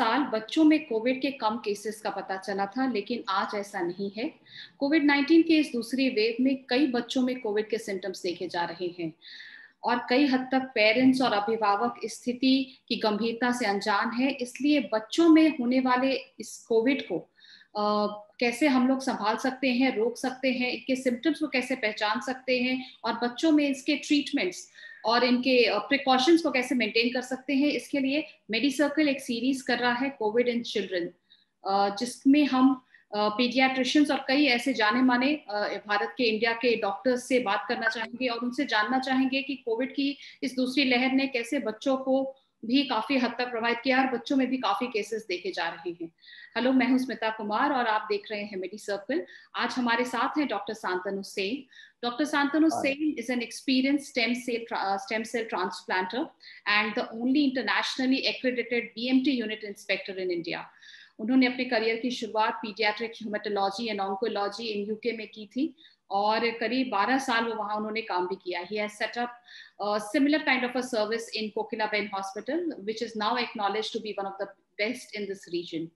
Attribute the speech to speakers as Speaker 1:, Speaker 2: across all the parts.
Speaker 1: साल बच्चों में कोविड के कम केसेस का पता चला था, लेकिन आज ऐसा नहीं है। कोविड-19 के इस दूसरी वेव में कई बच्चों में कोविड के सिम्टम्स देखे जा रहे हैं और कई हद तक पेरेंट्स और अभिभावक इस स्थिति की गंभीरता से अनजान है। इसलिए बच्चों में होने वाले इस कोविड को कैसे हम लोग संभाल सकते हैं, रोक सकते हैं, इनके सिम्टम्स को कैसे पहचान सकते हैं और बच्चों में इसके ट्रीटमेंट्स और इनके प्रिकॉशंस को कैसे मेंटेन कर सकते हैं, इसके लिए मेडिसर्कल एक सीरीज कर रहा है कोविड इन चिल्ड्रन, जिसमें हम पीडियाट्रिशियंस और कई ऐसे जाने माने भारत के, इंडिया के डॉक्टर्स से बात करना चाहेंगे और उनसे जानना चाहेंगे कि कोविड की इस दूसरी लहर ने कैसे बच्चों को भी काफी हद तक प्रभावित किया और बच्चों में भी काफी केसेस देखे जा रहे हैं। हेलो, मैं हूं स्मिता कुमार और आप देख रहे हैं मेडिसर्कल। आज हमारे साथ हैं doctor Shantanu Sen. Dr. Santanu Sen is an experienced stem cell transplanter and the only internationally accredited BMT unit inspector in India. उन्होंने अपने करियर की शुरुआत paediatric haematology and oncology in UK में की थी और करीब 12 साल वो वहाँ उन्होंने काम भी किया। He has set up a similar kind of a service in Kokilaben Hospital, which is now acknowledged to be one of the best in this region.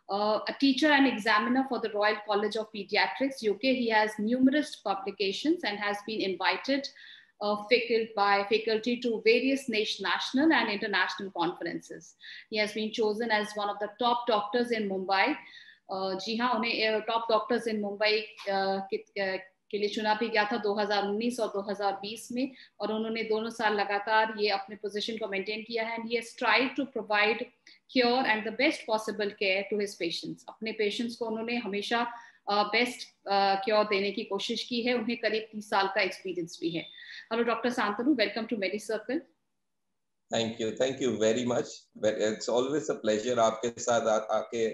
Speaker 1: A teacher and examiner for the Royal College of Pediatrics, UK. He has numerous publications and has been invited by faculty to various national and international conferences. He has been chosen as one of the top doctors in Mumbai. जी हाँ, उन्हें top doctors इन मुंबई के लिए चुना भी गया था 2019 और 2020 में और उन्होंने दोनों साल लगातार ये अपने पोजीशन को मेंटेन किया है and he has tried to provide cure and the best possible care to his patients. अपने पेशेंट्स को उन्होंने हमेशा बेस्ट क्योर देने की कोशिश की है। उन्हें करीब 30 साल का एक्सपीरियंस भी है। Hello doctor Shantanu, welcome to Medicircle.
Speaker 2: Thank you very much. It's always a pleasure आपके साथ आके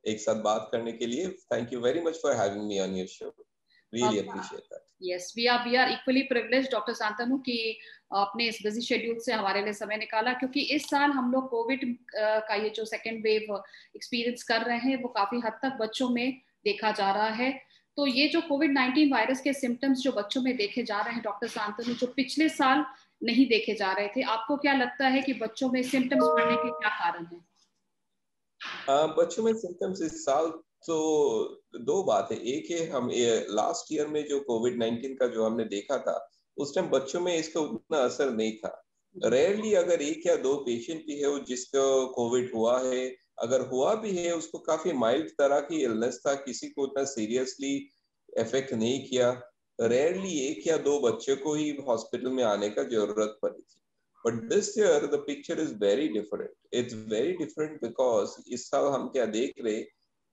Speaker 2: एक साथ बात करने के लिए। Thank you very much for having me on your show. Really appreciate that.
Speaker 1: Yes, we are equally privileged, doctor Shantanu, कि अपने इस बिजी शेड्यूल से हमारे लिए समय निकाला, क्योंकि इस साल हम लोग कोविड का ये जो सेकेंड वेव एक्सपीरियंस कर रहे हैं वो काफी हद तक बच्चों में देखा जा रहा है। तो ये जो कोविड-19 वायरस के सिम्टम्स जो बच्चों में देखे जा रहे हैं डॉक्टर शांतनु, जो पिछले साल नहीं देखे जा रहे थे, आपको क्या लगता है कि बच्चों में सिम्टम्स बढ़ने के क्या कारण है?
Speaker 2: बच्चों में सिम्टम्स इस साल तो दो बात है। एक है, हम लास्ट ईयर में जो कोविड-19 का जो हमने देखा था उस टाइम बच्चों में इसका उतना असर नहीं था। रेयरली अगर एक या दो पेशेंट भी है जिसको कोविड हुआ है, अगर हुआ भी है उसको काफी माइल्ड तरह की इलनेस था, किसी को उतना सीरियसली इफेक्ट नहीं किया। रेयरली एक या दो बच्चे को ही हॉस्पिटल में आने का जरूरत पड़ी थी। But this year the picture is very different. It's very different because इस साल हम क्या देख रहे,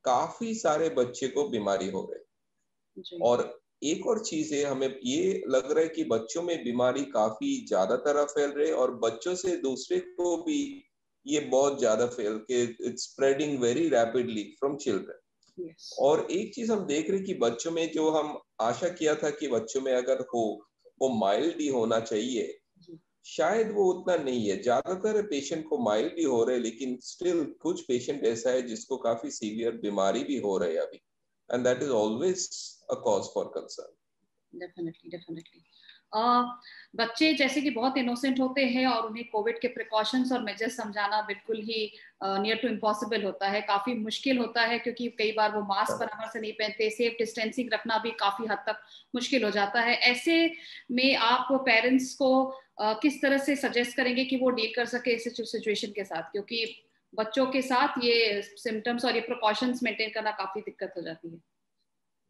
Speaker 2: काफी सारे बच्चे को बीमारी हो रहे और एक और चीज है, हमें ये लग रहा है कि बच्चों में बीमारी काफी ज्यादा तरह फैल रही है और बच्चों से दूसरे को भी ये बहुत ज्यादा फैल के it's spreading very rapidly from children. और एक चीज हम देख रहे कि बच्चों में जो हम आशा किया था कि बच्चों में अगर हो वो माइल्ड ही होना चाहिए, शायद वो उतना नहीं है। ज्यादातर पेशेंट को माइल्ड भी हो रहे हैं, लेकिन स्टिल कुछ पेशेंट ऐसा है जिसको काफी सीवियर बीमारी भी हो रही है अभी, and that is always a cause for concern.
Speaker 1: Definitely बच्चे जैसे कि बहुत इनोसेंट होते हैं और उन्हें कोविड के प्रिकॉशंस और मेजर्स समझाना बिल्कुल ही नियर टू इम्पॉसिबल होता है, काफी मुश्किल होता है, क्योंकि कई बार वो मास्क बराबर से नहीं पहनते, सेफ डिस्टेंसिंग रखना भी काफी हद तक मुश्किल हो जाता है। ऐसे में आप पेरेंट्स को किस तरह से सजेस्ट करेंगे कि वो डील कर सके इस सिचुएशन के साथ, क्योंकि बच्चों के साथ ये सिम्टम्स और ये प्रिकॉशंस मेंटेन करना काफी दिक्कत हो जाती है?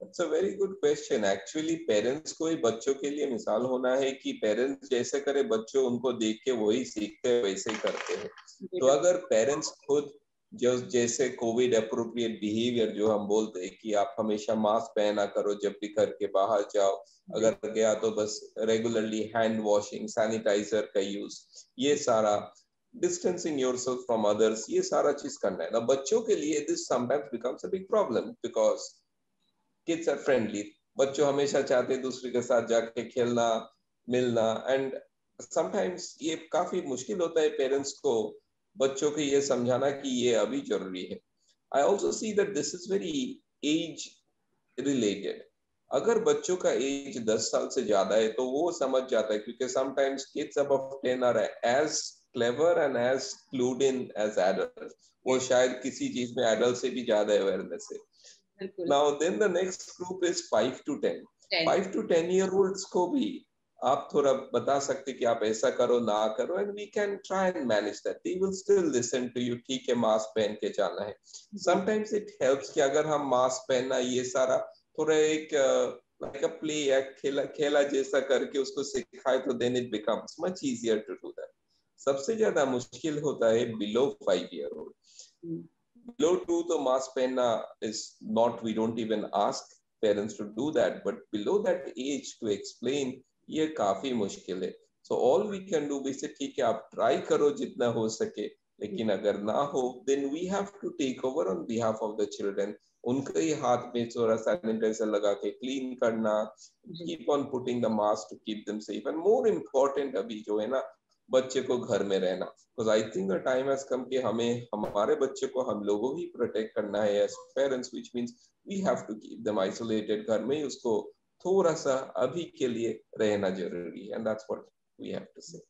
Speaker 2: It's a very good question. Actually, parents को ही बच्चों के लिए मिसाल होना है कि पेरेंट्स जैसे करे बच्चों उनको देख के वही सीखते हैं, वैसे ही करते हैं। तो अगर पेरेंट्स खुद जो जैसे कोविड अप्रोप्रिएट बिहेवियर जो हम बोलते हैं कि आप हमेशा मास्क पहना करो जब भी घर के बाहर जाओ, अगर गया तो बस रेगुलरली हैंड वॉशिंग, सैनिटाइजर का यूज, ये सारा डिस्टेंसिंग योरसेल्फ फ्रॉम अदर्स, ये सारा चीज करना है ना। बच्चों के लिए this sometimes becomes a big problem because kids are friendly. बच्चों हमेशा चाहते हैं दूसरे के साथ जाके खेलना, मिलना, एंड समटाइम्स ये काफी मुश्किल होता है पेरेंट्स को बच्चों को ये समझाना कि ये अभी जरूरी है। I also see that this is very age related. अगर बच्चों का एज 10 साल से ज्यादा है तो वो समझ जाता है, क्योंकि sometimes kids above 10 are as clever and as clued in as adult, वो शायद किसी चीज में एडल्ट से भी ज्यादा अवेयरनेस है। Now then the next group is 5 to 10। 5 to 10 year olds को भी आप थोड़ा बता सकते कि आप ऐसा करो ना करो, and we can try and manage that. They will still listen to you, ठीक है मास्क पहन के जाना है। समटाइम्स इट हेल्प्स कि अगर हम मास्क पहनना ये सारा थोड़ा एक लाइक अ प्ले या खेला खेला जैसा करके उसको सिखाए, तो then it becomes much easier to do that. सबसे ज्यादा मुश्किल होता है बिलो 5 ईयर ओल्ड। Below 2 तो मास्क पहनना is not, we don't even ask parents to do that, but below that age to explain ये काफी मुश्किल है। So all we can do भी से ठीक है आप ट्राई करो जितना हो सके, लेकिन अगर ना हो then we have to take over on behalf of the children। उनके ही हाथ में थोड़ा सैनिटाइजर लगा के क्लीन करना, keep on putting the mask to keep them safe, and more important अभी जो है ना बच्चे को घर में रहना, because I think the time has come कि हमें हमारे बच्चे को हम लोगों ही प्रोटेक्ट करना है as parents, which means we have to keep them isolated। घर में ही उसको थोड़ा सा अभी के लिए रहना जरूरी है, and that's what we have to say।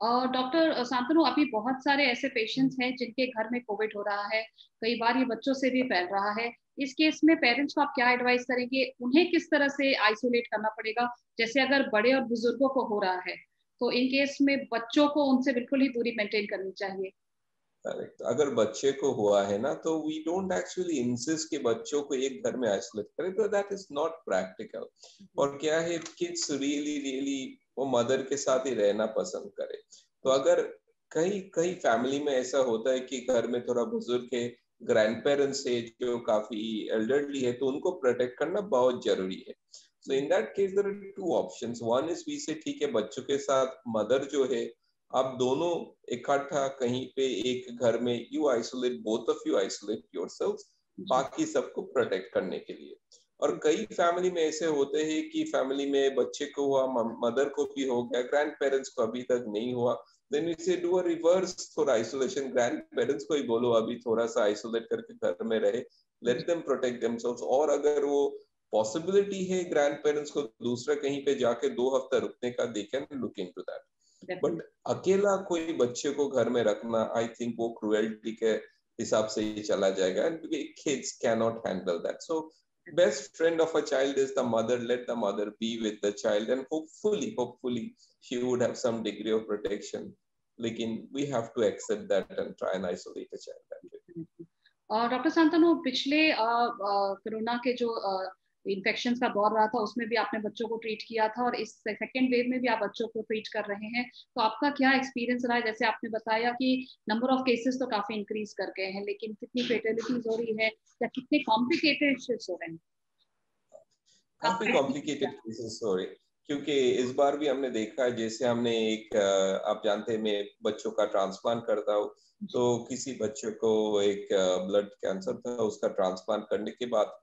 Speaker 1: और डॉक्टर शांतनु, अभी बहुत सारे ऐसे पेशेंट्स हैं जिनके घर में कोविड हो रहा है, कई बार ये बच्चों से भी फैल रहा है। इस केस में पेरेंट्स को आप क्या एडवाइस करेंगे, उन्हें किस तरह से आइसोलेट करना पड़ेगा? जैसे अगर बड़े और बुजुर्गों को हो रहा है तो इन केस में बच्चों को उनसे बिल्कुल ही दूरी मेंटेन करनी चाहिए।
Speaker 2: करेक्ट। अगर बच्चे को हुआ है ना तो वी डोंट एक्चुअली इंसिस्ट कि बच्चों को एक घर में आइसोलेट करें, तो दैट इज नॉट प्रैक्टिकल। और क्या है, किड्स रियली रियली वो मदर के साथ ही रहना पसंद करे। तो अगर कई कई फैमिली में ऐसा होता है कि घर में थोड़ा बुजुर्ग है, ग्रैंड पेरेंट्स है जो काफी एल्डरली है, तो उनको प्रोटेक्ट करना बहुत जरूरी है। So in that case there are two options. One is we say ठीक है बच्चों के साथ मदर जो है आप दोनों इकट्ठा कहीं पे एक घर में you isolate, both of you isolate yourselves, बाकी सबको प्रोटेक्ट करने के लिए। और कई फैमिली में ऐसे होते हैं कि फैमिली में बच्चे को हुआ, मदर को भी हो गया, ग्रैंड पेरेंट्स को अभी तक नहीं हुआ, देन वी से do a reverse for isolation. Grand parents को ही बोलो अभी थोड़ा सा आइसोलेट करके घर में रहे, लेट देम प्रोटेक्ट देमसेल्व्स। और अगर वो पॉसिबिलिटी है ग्रैंड पेरेंट्स को दूसरा कहीं पे जाके 2 हफ्ता रुकने का, they can look into that. But अकेला कोई बच्चे को घर में रखना, आई थिंक वो क्रुएल्टी के हिसाब से ही चला जाएगा, and kids can not handle that. So best friend of a child is the mother. Let the mother be with the child, and hopefully she would have some degree of protection, लेकिन we have to accept that and try and isolate the child.
Speaker 1: और doctor Shantanu, पिछले corona के जो infection का दौर रहा था उसमें भी आपने बच्चों को ट्रीट किया था, और इस सेकेंड वेव में भी आप बच्चों को ट्रीट कर रहे हैं, तो आपका क्या एक्सपीरियंस रहा है? जैसे आपने बताया कि नंबर ऑफ केसेस तो काफी इंक्रीज कर गए हैं, लेकिन कितनी फेटेलिटीज हो रही है या कितने कॉम्प्लिकेटेड इश्यूज हो रहे हैं?
Speaker 2: काफी कॉम्प्लिकेटेड केसेस हो रहे, क्योंकि इस बार भी हमने देखा है, जैसे हमने एक आप जानते हैं मैं बच्चों का ट्रांसप्लांट करता हूँ, तो किसी बच्चे को एक ब्लड कैंसर था, उसका ट्रांसप्लांट करने के बाद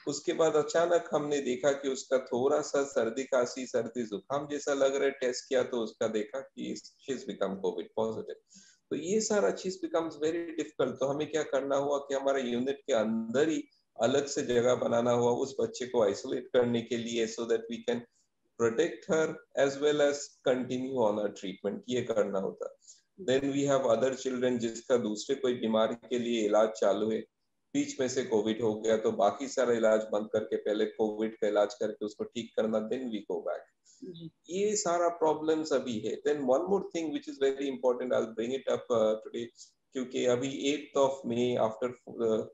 Speaker 2: उसके बाद अचानक हमने देखा कि उसका थोड़ा सा सर्दी खांसी सर्दी जुकाम जैसा लग रहा है। टेस्ट किया तो उसका देखा कि she is become Covid positive. तो ये सारा चीज बिकम्स वेरी डिफिकल्ट। तो हमें क्या करना हुआ कि हमारे यूनिट के अंदर ही अलग से जगह बनाना हुआ उस बच्चे को आइसोलेट करने के लिए, so that we can protect her as well as continue on a treatment. ये करना होता। Then we have other children जिसका दूसरे कोई बीमारी के लिए इलाज चालू है, बीच में से कोविड हो गया, तो बाकी सारा इलाज बंद करके पहले कोविड का इलाज करके उसको ठीक करना, देन वी गो बैक। ये सारा प्रॉब्लम्स अभी है। Then one more thing which is very important, I will bring it up today, क्योंकि अभी 8th of May after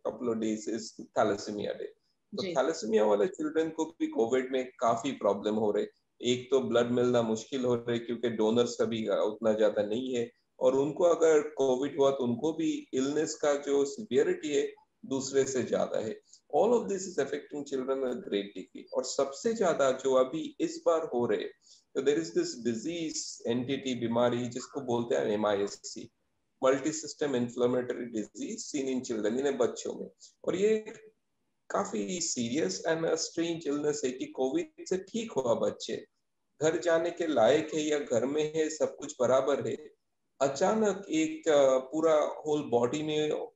Speaker 2: couple of days is thalassemia day. तो थैलेसीमिया वाले चिल्ड्रन को भी कोविड में काफी प्रॉब्लम हो रहे। एक तो ब्लड मिलना मुश्किल हो रही क्योंकि डोनर्स कभी उतना ज्यादा नहीं है, और उनको अगर कोविड हुआ तो उनको भी इलनेस का जो सिवियरिटी है दूसरे से ज्यादा है। All of this is affecting children a great degree. और सबसे ज्यादा जो अभी इस बार हो रहे, तो there is this disease entity बीमारी जिसको बोलते हैं MIS-C, multi system inflammatory disease seen in children, इन्हें बच्चों में। और ये काफी सीरियस एंड स्ट्रेंज इलनेस है कि कोविड से ठीक हुआ बच्चे, घर जाने के लायक है या घर में है, सब कुछ बराबर है, अचानक एक पूरा होल बॉडी में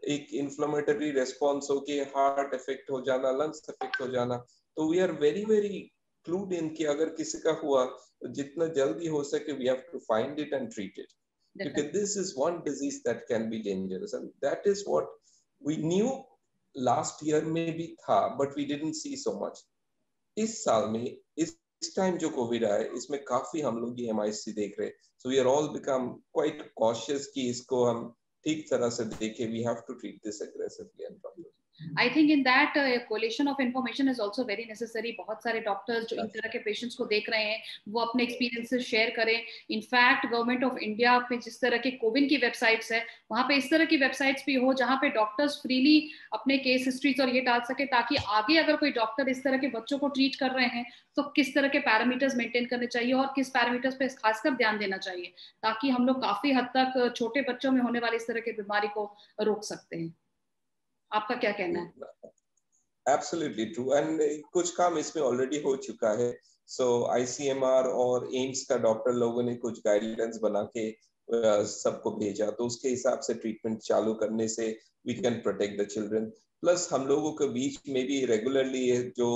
Speaker 2: एक इन्फ्लेमेटरी रेस्पॉन्स हो के हार्ट इफेक्ट हो जाना, लंग्स इफेक्ट हो जाना। तो we are very very clued in कि अगर किसी का हुआ तो जितना जल्दी हो सके we have to find it and treat it. Because this is one disease that can be dangerous, and that is what we knew last year में भी था, but we didn't see so much. इस साल में इस time जो Covid आया इसमें काफी हम लोग ये MIC देख रहे, so we are all become quite cautious कि इसको हम ठीक तरह से देखें. We have to treat this aggressively and properly.
Speaker 1: I think in that collation of information is also very necessary. बहुत सारे डॉक्टर्स जो इन तरह के पेशेंट्स को देख रहे हैं वो अपने एक्सपीरियंसेस शेयर करें. इनफैक्ट गवर्नमेंट ऑफ इंडिया पे जिस तरह के कोविन की वेबसाइट्स है वहाँ पे इस तरह की वेबसाइट्स भी हो जहाँ पे डॉक्टर्स फ्रीली अपने केस हिस्ट्रीज और ये डाल सके, ताकि आगे अगर कोई डॉक्टर इस तरह के बच्चों को ट्रीट कर रहे हैं तो किस तरह के पैरामीटर्स मेंटेन करने चाहिए और किस पैरामीटर्स पे खासकर ध्यान देना चाहिए, ताकि हम लोग काफी हद तक छोटे बच्चों में होने वाली इस तरह की बीमारी को रोक सकते हैं. आपका क्या कहना है?
Speaker 2: Absolutely true, and कुछ काम इसमें ऑलरेडी हो चुका है. So ICMR और एम्स का डॉक्टर लोगों ने कुछ गाइडलाइंस बना के सबको भेजा, तो उसके हिसाब से ट्रीटमेंट चालू करने से we can protect the children. Plus हम लोगों के बीच में भी रेगुलरली जो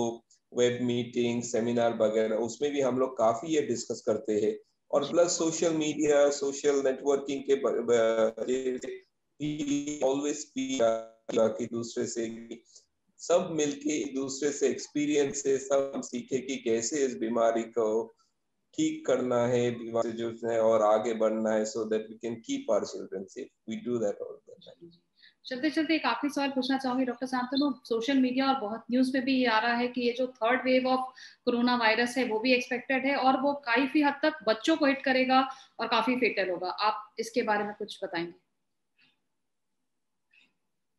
Speaker 2: वेब मीटिंग सेमिनार वगैरह उसमें भी हम लोग काफी ये डिस्कस करते हैं. और plus social media social networking के ऑलवेज कि दूसरे से सब मिलके दूसरे से एक्सपीरियंस से सब सीखे कि कैसे इस बीमारी को ठीक करना है, बीमारी से जूझना है और आगे बढ़ना है, so that we can keep our children safe. We do that all the time.
Speaker 1: चलते चलते एक आखिरी सवाल पूछना चाहूंगी डॉक्टर शांतनु. सोशल मीडिया और बहुत न्यूज में भी ये आ रहा है कि ये जो third wave of corona virus है वो भी एक्सपेक्टेड है और वो काफी हद तक बच्चों को हिट करेगा और काफी फेटल होगा. आप इसके बारे में कुछ बताएंगे?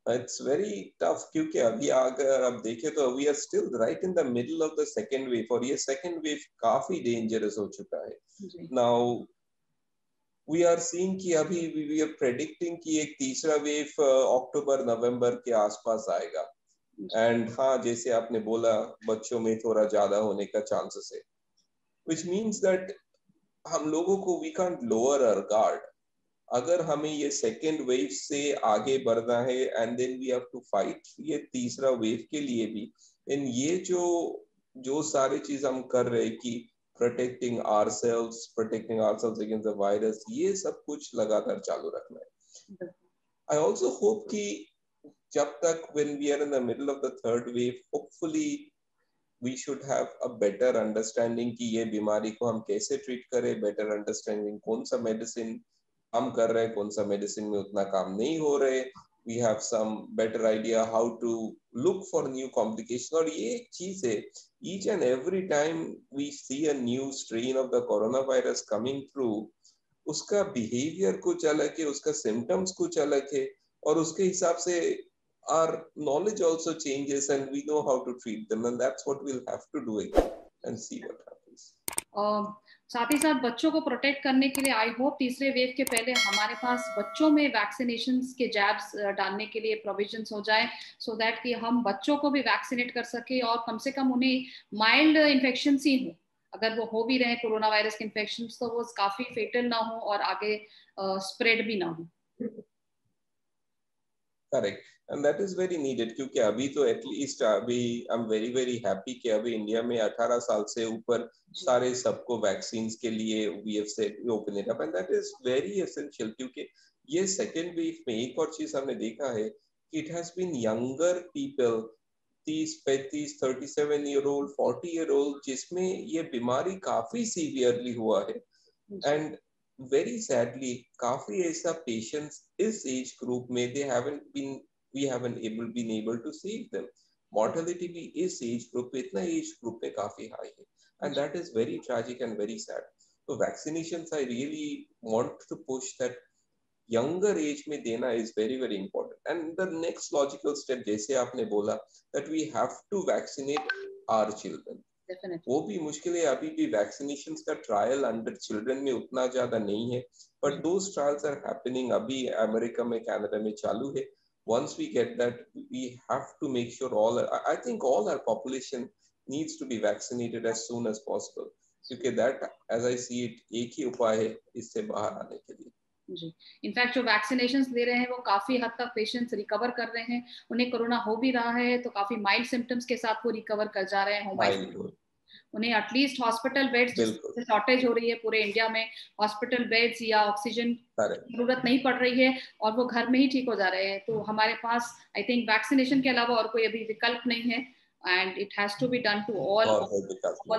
Speaker 2: It's very tough क्योंकि अभी अगर आप देखें तो we are still right in the middle of the second wave और ये second wave काफी dangerous हो चुका है. Now we are seeing कि अभी we are predicting कि एक तीसरा wave अक्टूबर नवंबर के आसपास आएगा. And हाँ जैसे आपने बोला बच्चों में थोड़ा ज्यादा होने का chances है, which means that हम लोगों को we can't lower our guard. अगर हमें ये सेकेंड वेव से आगे बढ़ना है and then we have to fight ये तीसरा वेव के लिए भी, इन ये जो सारी चीज हम कर रहे हैं कि protecting ourselves against the virus, ये सब कुछ लगातार चालू रखना है. आई ऑल्सो होप कि जब तक when we are in the middle of the third wave, hopefully we should have a better understanding कि ये बीमारी को हम कैसे ट्रीट करें, बेटर अंडरस्टैंडिंग कौन सा मेडिसिन काम कर रहे हैं, कौन सा मेडिसिन में उतना काम नहीं हो रहे. We have some better idea how to look for new complication. और ये एक चीज है, each and every time we see a new strain of the corona virus coming through, उसका बिहेवियर कुछ अलग है, उसका सिम्टम्स कुछ अलग है और उसके हिसाब से our knowledge also changes and we know how to treat them, and that's what we'll have to do again and see what happens.
Speaker 1: साथ ही साथ बच्चों को प्रोटेक्ट करने के लिए आई होप तीसरे वेव के पहले हमारे पास बच्चों में वैक्सीनेशंस के जैब्स डालने के लिए प्रोविजंस हो जाए, सो दैट कि हम बच्चों को भी वैक्सीनेट कर सके और कम से कम उन्हें माइल्ड इन्फेक्शन ही हो, अगर वो हो भी रहे कोरोना वायरस के इन्फेक्शन तो वो काफी फेटल ना हो और आगे स्प्रेड भी ना हो.
Speaker 2: Correct, and that is very needed क्योंकि अभी तो एटलीस्ट अभी I am very very happy कि अभी इंडिया में 18 साल से ऊपर सारे सबको वैक्सीन के लिए we have said open it up, and that is very essential क्योंकि ये सेकेंड वेव में एक और चीज हमने देखा है कि it has been younger people 30, 35, 37 year old, 40 year old, जिसमें ये बीमारी काफी सीवियरली हुआ है. एंड very sadly काफी ऐसा patients इस age group में we haven't been able to save them. Mortality भी इस age group पे, इतना age group में काफी high है, and that is very tragic and very sad. So vaccinations I really want to push that younger age में देना is very very important. And the next logical step जैसे आपने बोला that we have to vaccinate our children.
Speaker 1: Definitely.
Speaker 2: वो भी मुश्किल है, अभी भी वैक्सीनेशन का ट्रायल अंडर चिल्ड्रन में उतना ज्यादा नहीं है, but those trials are happening अभी अमेरिका में, कनाडा में चालू है. once we get that, we have to make sure I think all our population needs to be vaccinated as soon as possible क्योंकि that as I see it एक ही उपाय है इससे बाहर आने के लिए.
Speaker 1: जी, इनफैक्ट जो वैक्सीनेशंस ले रहे हैं वो काफी हद तक पेशेंट्स रिकवर कर रहे हैं, उन्हें कोरोना हो भी रहा है तो काफी माइल्ड सिम्टम्स के साथ वो रिकवर कर जा रहे हैं. उन्हें एटलीस्ट हॉस्पिटल बेड्स, जिससे शॉर्टेज हो रही है पूरे इंडिया में, हॉस्पिटल बेड्स या ऑक्सीजन की जरूरत नहीं पड़ रही है और वो घर में ही ठीक हो जा रहे हैं। तो हमारे पास आई थिंक वैक्सीनेशन के अलावा और कोई अभी विकल्प नहीं है, and it has to be done to all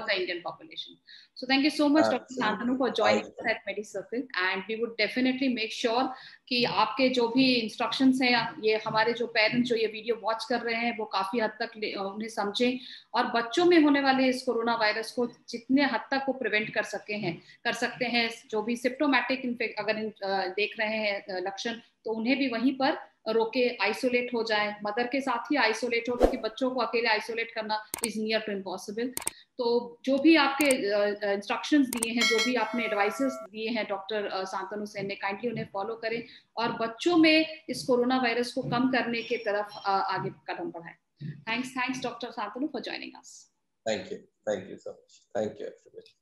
Speaker 1: the Indian population. So thank you so much, Dr. Santanu, for joining us at MediCircle, and we would definitely make sure कि आपके जो भी इंस्ट्रक्शंस हैं, ये हमारे जो पेरेंट्स जो ये वीडियो वॉच कर रहे हैं वो काफी हद तक उन्हें समझें और बच्चों में होने वाले इस कोरोना वायरस को जितने हद तक वो प्रिवेंट कर सकते हैं। जो भी सिम्प्टोमेटिक अगर देख रहे हैं लक्षण, तो उन्हें भी वहीं पर रोके, आइसोलेट हो जाए, मदर के साथ ही आइसोलेट हो, क्योंकि बच्चों को अकेले आइसोलेट करना इज नियर टू इम्पॉसिबल। तो जो भी आपके इंस्ट्रक्शंस दिए हैं, जो भी आपने एडवाइसेस दिए हैं डॉक्टर शांतनु सेन ने, काइंडली उन्हें फॉलो करें और बच्चों में इस कोरोना वायरस को कम करने की तरफ आगे कदम बढ़ाएं। Thanks doctor Shantanu for joining us.
Speaker 2: Thank you so much. Thank you everyone.